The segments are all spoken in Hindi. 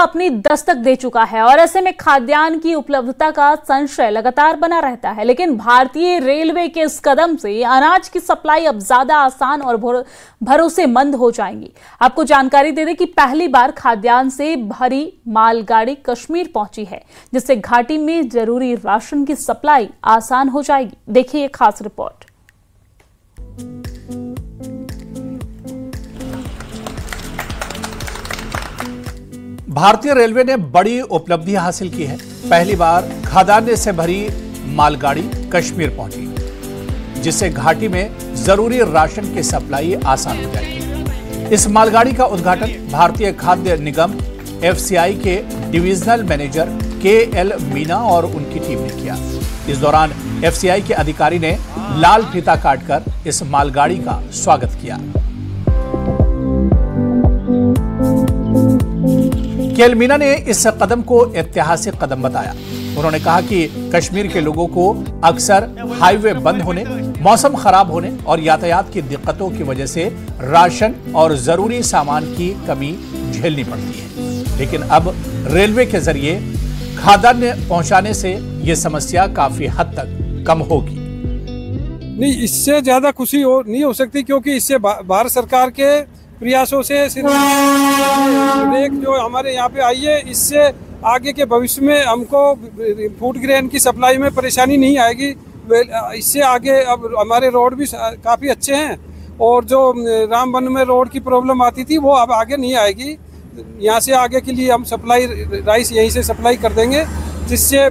अपनी दस्तक दे चुका है और ऐसे में खाद्यान्न की उपलब्धता का संशय लगातार बना रहता है। लेकिन भारतीय रेलवे के इस कदम से अनाज की सप्लाई अब ज्यादा आसान और भरोसेमंद हो जाएंगी। आपको जानकारी दे दें कि पहली बार खाद्यान्न से भरी मालगाड़ी कश्मीर पहुंची है, जिससे घाटी में जरूरी राशन की सप्लाई आसान हो जाएगी। देखिए ये खास रिपोर्ट। भारतीय रेलवे ने बड़ी उपलब्धि हासिल की है। पहली बार खाद्यान्न से भरी मालगाड़ी कश्मीर पहुंची, जिससे घाटी में जरूरी राशन की सप्लाई आसान हो जाएगी। इस मालगाड़ी का उद्घाटन भारतीय खाद्य निगम एफसीआई के डिविजनल मैनेजर केएल मीना और उनकी टीम ने किया। इस दौरान एफसीआई के अधिकारी ने लाल फीता काटकर इस मालगाड़ी का स्वागत किया। केएल मीना ने इस कदम को ऐतिहासिक कदम बताया। उन्होंने कहा कि कश्मीर के लोगों को अक्सर हाईवे बंद होने, मौसम खराब होने और यातायात की दिक्कतों की वजह से राशन और जरूरी सामान की कमी झेलनी पड़ती है, लेकिन अब रेलवे के जरिए खाद्यान्न पहुंचाने से यह समस्या काफी हद तक कम होगी। नहीं, इससे ज्यादा खुशी नहीं हो सकती, क्योंकि इससे भारत सरकार के प्रयासों से जो हमारे यहाँ पे आई है, इससे आगे के भविष्य में हमको फूड ग्रेन की सप्लाई में परेशानी नहीं आएगी। इससे आगे अब हमारे रोड भी काफ़ी अच्छे हैं और जो रामबन में रोड की प्रॉब्लम आती थी वो अब आगे नहीं आएगी। यहाँ से आगे के लिए हम सप्लाई राइस यहीं से सप्लाई कर देंगे, जिससे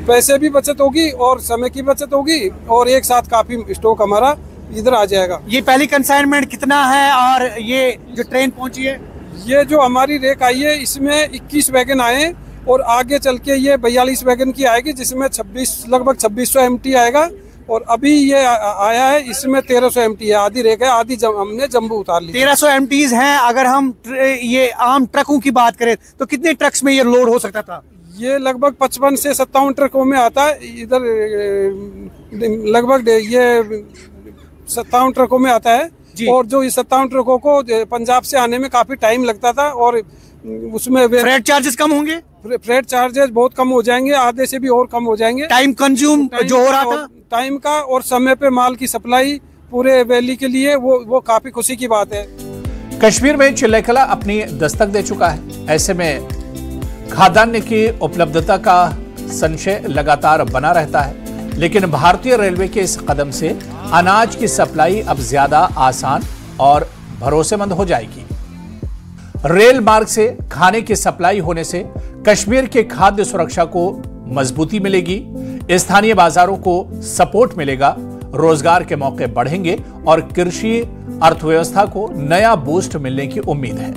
पैसे भी बचत होगी और समय की बचत होगी और एक साथ काफ़ी स्टॉक हमारा इधर आ जाएगा। ये पहली कंसाइनमेंट कितना है और ये जो ट्रेन पहुंची है? ये जो हमारी रेक आई है इसमें 21 वैगन आए और आगे चल के ये 42 वैगन की आएगी, जिसमें लगभग 2600 एमटी आएगा। और अभी ये आया है, इसमें 1300 एमटी है। आधी रेक है, आधी हमने जम्बू उतार ली। 1300 एमटीज हैं। अगर हम ये आम ट्रकों की बात करें तो कितने ट्रक्स में ये लोड हो सकता था? ये लगभग 55 से 57 ट्रकों में आता है। इधर लगभग ये 57 ट्रकों में आता है। और जो ये 57 ट्रकों को पंजाब से आने में काफी टाइम लगता था और उसमें फ्रेट चार्जेस कम होंगे। फ्रेट चार्जेस बहुत कम हो जाएंगे, आधे से भी और कम हो जाएंगे। टाइम कंज्यूम जो हो रहा था, टाइम का और समय पे माल की सप्लाई पूरे वैली के लिए वो काफी खुशी की बात है। कश्मीर में चिल्लैकला अपनी दस्तक दे चुका है। ऐसे में खाद्यान्न की उपलब्धता का संशय लगातार बना रहता है, लेकिन भारतीय रेलवे के इस कदम से अनाज की सप्लाई अब ज्यादा आसान और भरोसेमंद हो जाएगी। रेल मार्ग से खाने की सप्लाई होने से कश्मीर के खाद्य सुरक्षा को मजबूती मिलेगी, स्थानीय बाजारों को सपोर्ट मिलेगा, रोजगार के मौके बढ़ेंगे और कृषि अर्थव्यवस्था को नया बूस्ट मिलने की उम्मीद है।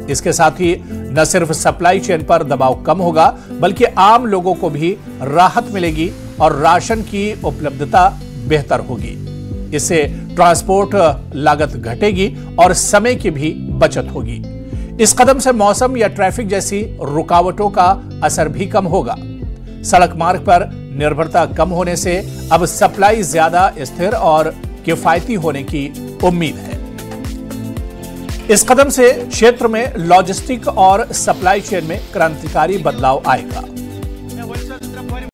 इसके साथ ही न सिर्फ सप्लाई चेन पर दबाव कम होगा, बल्कि आम लोगों को भी राहत मिलेगी और राशन की उपलब्धता बेहतर होगी। इससे ट्रांसपोर्ट लागत घटेगी और समय की भी बचत होगी। इस कदम से मौसम या ट्रैफिक जैसी रुकावटों का असर भी कम होगा। सड़क मार्ग पर निर्भरता कम होने से अब सप्लाई ज्यादा स्थिर और किफायती होने की उम्मीद है। इस कदम से क्षेत्र में लॉजिस्टिक और सप्लाई चेन में क्रांतिकारी बदलाव आएगा।